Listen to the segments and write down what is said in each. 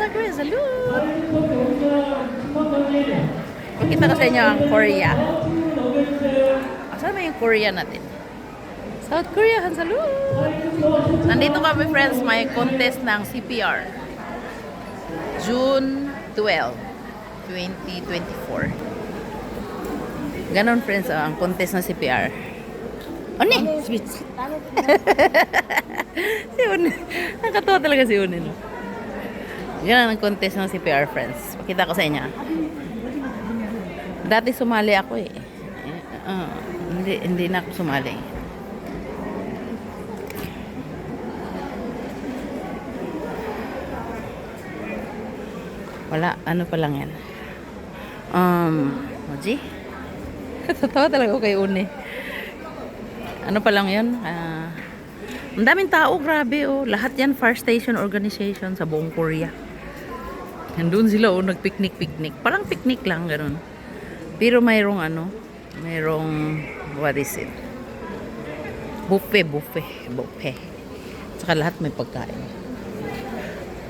South Korea, salute! Pakita ko sa inyo ang Korea. Saan ba yung Korea natin? South Korea, salute! Nandito kami friends, may contest ng CPR. June 12, 2024. Ganon friends, ang contest ng CPR. Oni! Switch! Si Unin. Nakatawa talaga si Unin. Yan ang contest ng CPR friends. Pakita ko sa inyo. Dati sumali ako eh. Hindi na ako sumali. Wala, ano pa lang yan. Moji? Tatawa talaga ako kay Uni. Ano pa lang yun? Ang daming tao, grabe oh. Lahat yan Fire Station Organization sa buong Korea. Nandun sila oh, nag-picnic. Parang picnic lang, ganun. Pero mayroong mayroong, what is it? Buffet. Saka lahat may pagkain.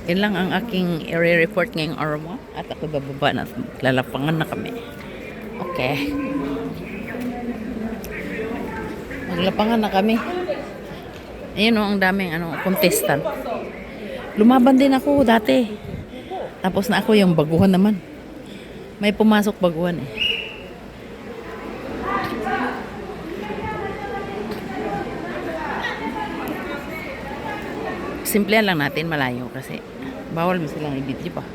Yan lang ang aking area report ngayong araw mo. At ako bababa na, lalapangan na kami. Okay. Maglapangan na kami. Ayun o, ang daming contestant. Lumaban din ako dati. Tapos na ako yung baguhan naman. May pumasok baguhan eh. Simple lang natin, malayo kasi bawal mo silang i-video pa.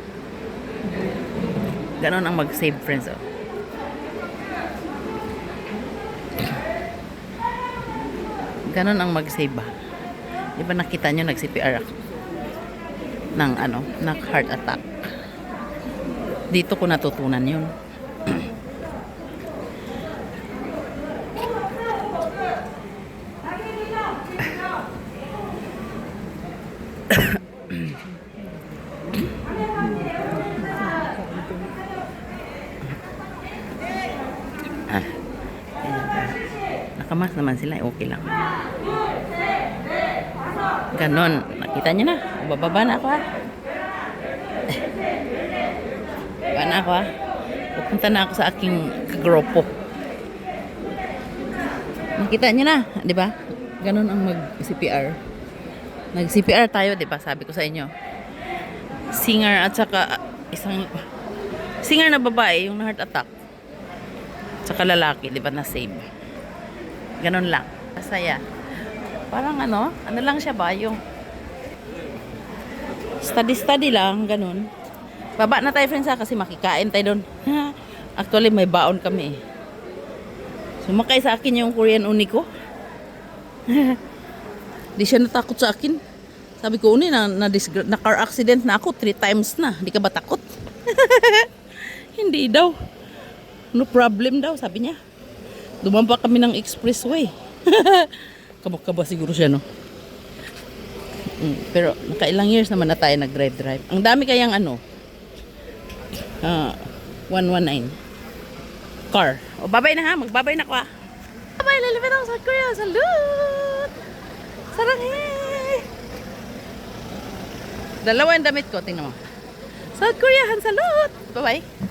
Ganon ang mag-save friends oh. Ganon ang mag-save ba. Di ba nakita nyo nag-CPR ako ng ng heart attack. Dito ko natutunan yun. Nakamas naman sila, okay lang. Ganon. Nakita nyo na. Bababa na ako ha. Bababa na ako ha. Pupunta na ako sa aking grupo. Nakita nyo na. Diba? Ganon ang mag-CPR. Nag-CPR tayo, diba? Sabi ko sa inyo. Singer at saka isang singer na babae, yung heart attack. Saka lalaki, diba? Na-save. Ganon lang. Masaya. Parang ano lang siya ba? Yung study lang, ganun. Baba na tayo friends ha, kasi makikain tayo doon. Actually, may baon kami eh. Sumakay sa akin yung Korean uni ko. Di siya natakot sa akin. Sabi ko, uni, na car accident na ako 3 times na. Di ka ba takot? Hindi daw. No problem daw, sabi niya. Dumampa kami ng expressway. Kabak-kaba siguro siya, no? Pero nakailang years naman na tayo nag-drive. Ang dami kayang 119 car. O, babay na ha. Magbabay na ko ha. Babay, lalapit ako sa Korea. Salute! Saranghe! Dalawa yung damit ko. Tingnan mo. South Korea, salute! Bye-bye.